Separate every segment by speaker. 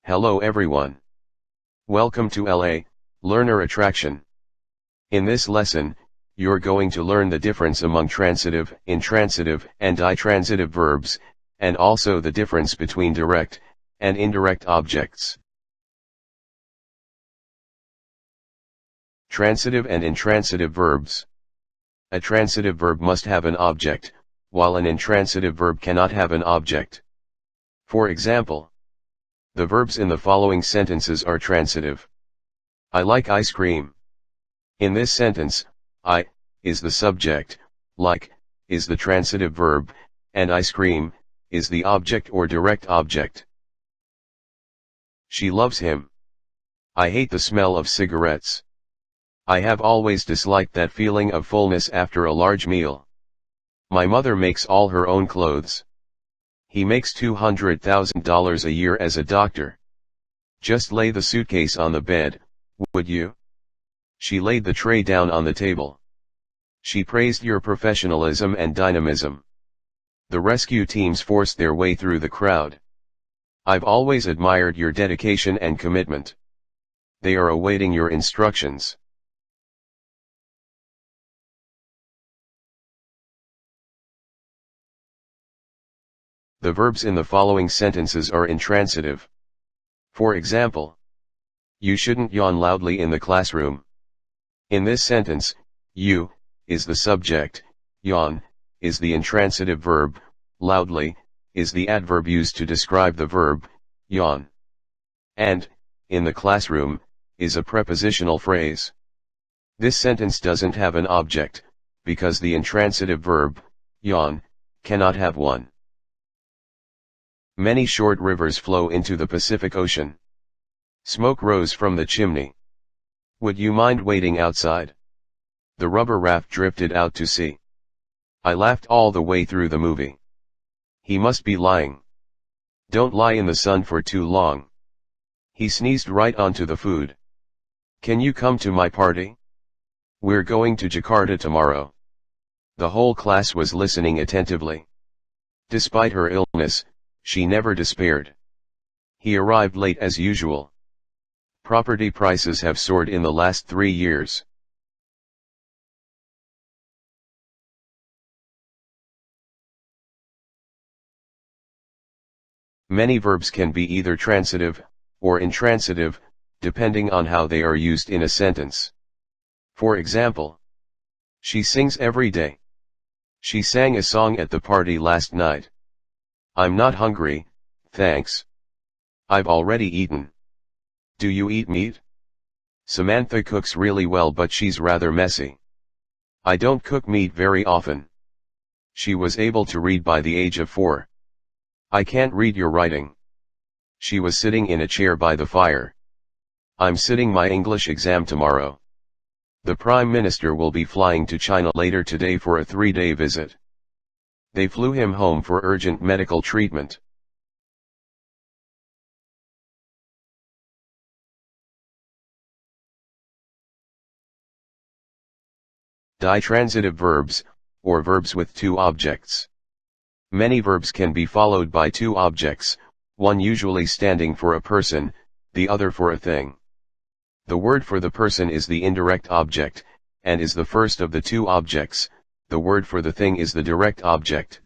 Speaker 1: Hello everyone. Welcome to LA, Learner Attraction. In this lesson, you're going to learn the difference among transitive, intransitive, and ditransitive verbs, and also the difference between direct and indirect objects. Transitive and intransitive verbs. A transitive verb must have an object, while an intransitive verb cannot have an object. For example, the verbs in the following sentences are transitive. I like ice cream. In this sentence, I is the subject, like is the transitive verb, and ice cream is the object or direct object. She loves him. I hate the smell of cigarettes. I have always disliked that feeling of fullness after a large meal. My mother makes all her own clothes. He makes $200,000 a year as a doctor. Just lay the suitcase on the bed, would you? She laid the tray down on the table. She praised your professionalism and dynamism. The rescue teams forced their way through the crowd. I've always admired your dedication and commitment. They are awaiting your instructions. The verbs in the following sentences are intransitive. For example, you shouldn't yawn loudly in the classroom. In this sentence, you is the subject, yawn is the intransitive verb, loudly is the adverb used to describe the verb, yawn. And, in the classroom, is a prepositional phrase. This sentence doesn't have an object, because the intransitive verb, yawn, cannot have one. Many short rivers flow into the Pacific Ocean. Smoke rose from the chimney. Would you mind waiting outside? The rubber raft drifted out to sea. I laughed all the way through the movie. He must be lying. Don't lie in the sun for too long. He sneezed right onto the food. Can you come to my party? We're going to Jakarta tomorrow. The whole class was listening attentively. Despite her illness, she never despaired. He arrived late as usual. Property prices have soared in the last 3 years. Many verbs can be either transitive or intransitive, depending on how they are used in a sentence. For example, she sings every day. She sang a song at the party last night. I'm not hungry, thanks. I've already eaten. Do you eat meat? Samantha cooks really well, but she's rather messy. I don't cook meat very often. She was able to read by the age of 4. I can't read your writing. She was sitting in a chair by the fire. I'm sitting my English exam tomorrow. The Prime Minister will be flying to China later today for a 3-day visit. They flew him home for urgent medical treatment. Ditransitive verbs, or verbs with two objects. Many verbs can be followed by two objects, one usually standing for a person, the other for a thing. The word for the person is the indirect object, and is the first of the two objects. The word for the thing is the direct object.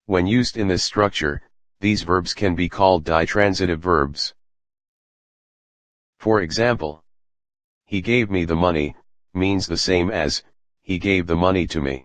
Speaker 1: When used in this structure, these verbs can be called ditransitive verbs. For example, he gave me the money, means the same as, he gave the money to me.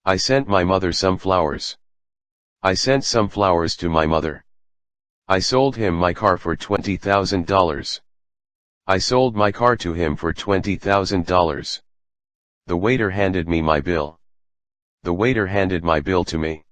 Speaker 1: I sent my mother some flowers. I sent some flowers to my mother. I sold him my car for $20,000. I sold my car to him for $20,000. The waiter handed me my bill. The waiter handed my bill to me.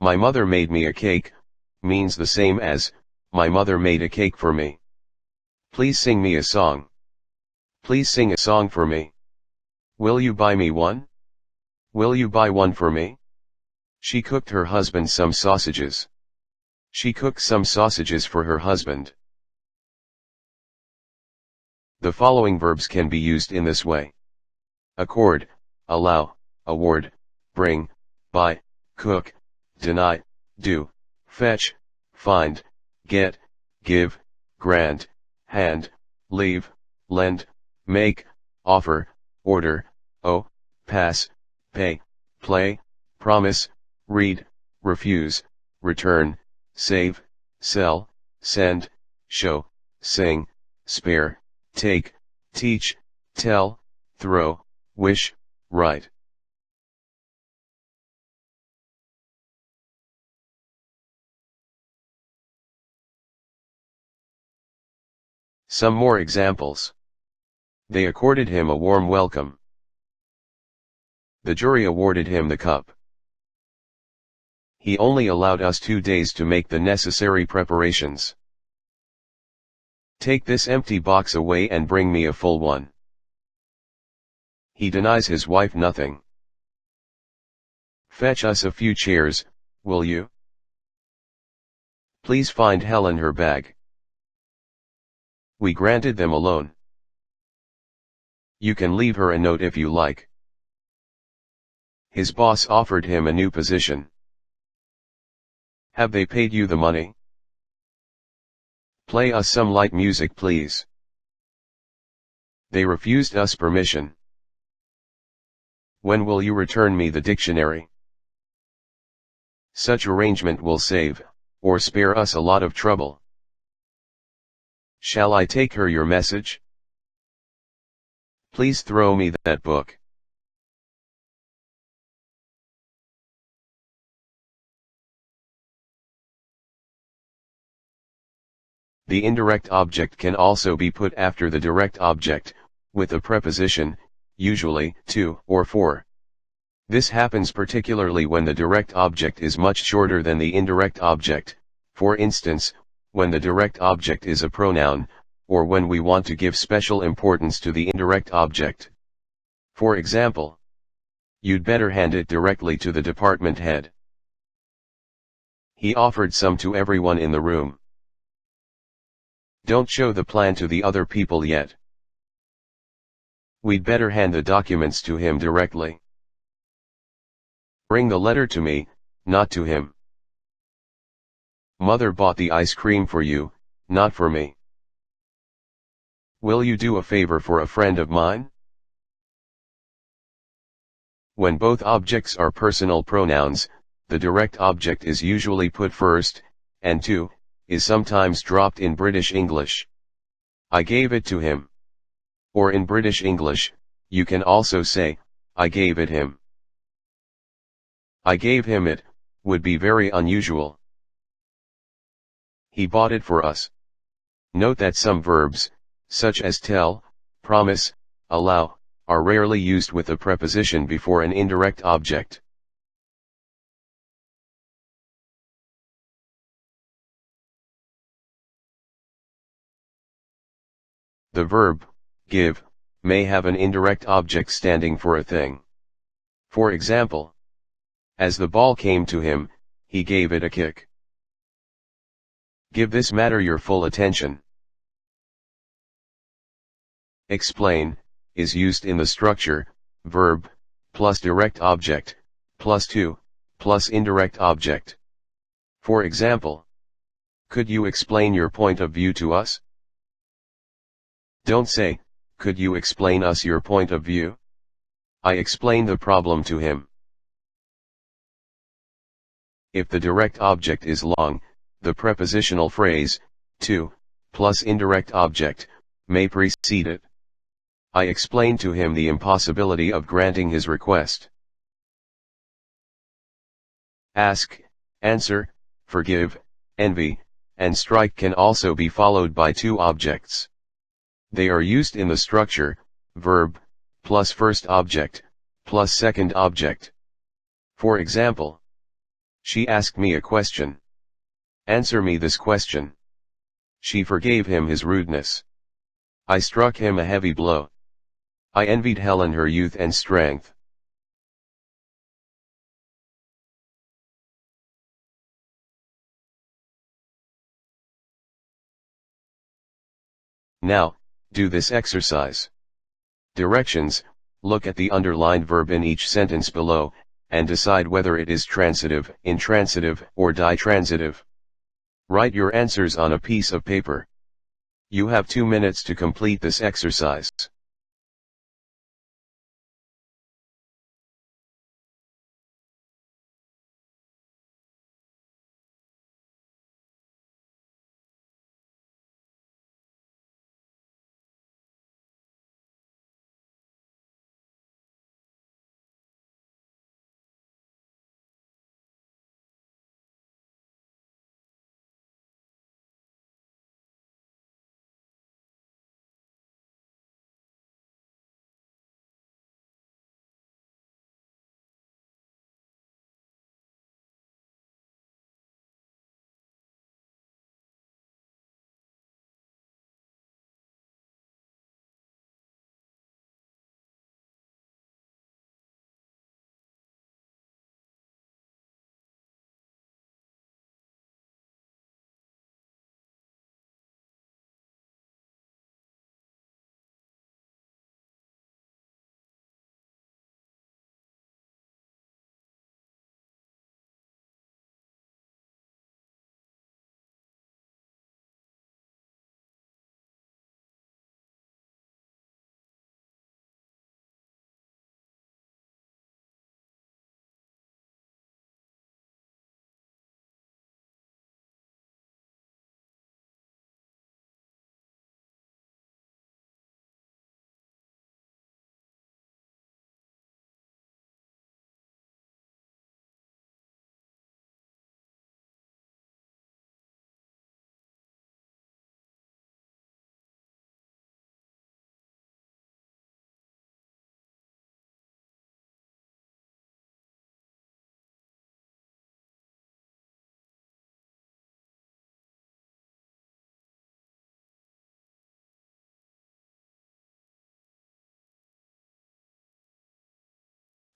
Speaker 1: My mother made me a cake, means the same as, my mother made a cake for me. Please sing me a song. Please sing a song for me. Will you buy me one? Will you buy one for me? She cooked her husband some sausages. She cooked some sausages for her husband. The following verbs can be used in this way: accord, allow, award, bring, buy, cook, deny, do, fetch, find, get, give, grant, hand, leave, lend, make, offer, order, owe, pass, pay, play, promise, read, refuse, return, save, sell, send, show, sing, spare, take, teach, tell, throw, wish, write. Some more examples. They accorded him a warm welcome. The jury awarded him the cup. He only allowed us 2 days to make the necessary preparations. Take this empty box away and bring me a full one. He denies his wife nothing. Fetch us a few chairs, will you? Please find Helen her bag. We granted them a loan. You can leave her a note if you like. His boss offered him a new position. Have they paid you the money? Play us some light music please. They refused us permission. When will you return me the dictionary? Such arrangement will save, or spare us a lot of trouble. Shall I take her your message? Please throw me that book. The indirect object can also be put after the direct object, with a preposition, usually to or for. This happens particularly when the direct object is much shorter than the indirect object, for instance, when the direct object is a pronoun, or when we want to give special importance to the indirect object. For example, you'd better hand it directly to the department head. He offered some to everyone in the room. Don't show the plan to the other people yet. We'd better hand the documents to him directly. Bring the letter to me, not to him. Mother bought the ice cream for you, not for me. Will you do a favor for a friend of mine? When both objects are personal pronouns, the direct object is usually put first, and to is sometimes dropped in British English. I gave it to him. Or in British English, you can also say, I gave it him. I gave him it, would be very unusual. He bought it for us. Note that some verbs, such as tell, promise, allow, are rarely used with a preposition before an indirect object. The verb, give, may have an indirect object standing for a thing. For example, as the ball came to him, he gave it a kick. Give this matter your full attention. Explain, is used in the structure, verb, plus direct object, plus to, plus indirect object. For example, could you explain your point of view to us? Don't say, could you explain us your point of view? I explained the problem to him. If the direct object is long, the prepositional phrase, to, plus indirect object, may precede it. I explained to him the impossibility of granting his request. Ask, answer, forgive, envy, and strike can also be followed by two objects. They are used in the structure, verb, plus first object, plus second object. For example, she asked me a question. Answer me this question. She forgave him his rudeness. I struck him a heavy blow. I envied Helen her youth and strength. Now, do this exercise. Directions: look at the underlined verb in each sentence below, and decide whether it is transitive, intransitive, or ditransitive. Write your answers on a piece of paper. You have 2 minutes to complete this exercise.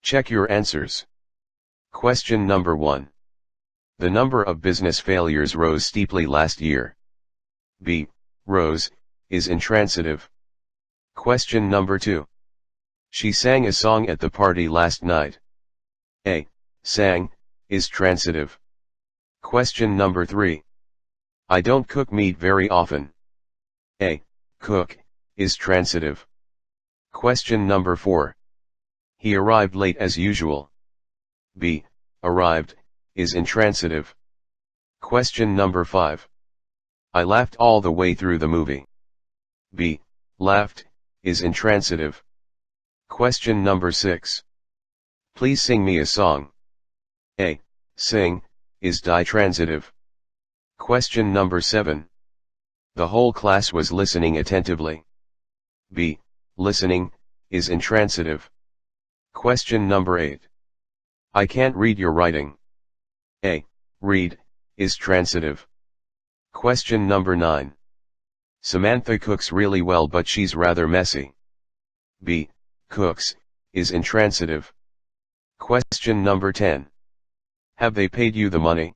Speaker 1: Check your answers. Question number 1. The number of business failures rose steeply last year. B. Rose, is intransitive. Question number 2. She sang a song at the party last night. A. Sang, is transitive. Question number 3. I don't cook meat very often. A. Cook, is transitive. Question number 4. He arrived late as usual. B. Arrived, is intransitive. Question number 5. I laughed all the way through the movie. B. Laughed, is intransitive. Question number 6. Please sing me a song. A. Sing, is ditransitive. Question number 7. The whole class was listening attentively. B. Listening, is intransitive. Question number 8. I can't read your writing. A. Read, is transitive. Question number 9. Samantha cooks really well but she's rather messy. B. Cooks, is intransitive. Question number 10. Have they paid you the money?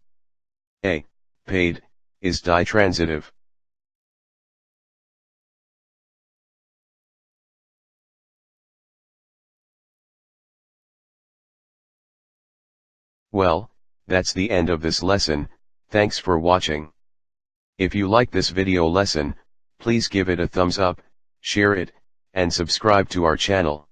Speaker 1: A. Paid, is ditransitive. Well, that's the end of this lesson. Thanks for watching. If you like this video lesson, please give it a thumbs up, share it, and subscribe to our channel.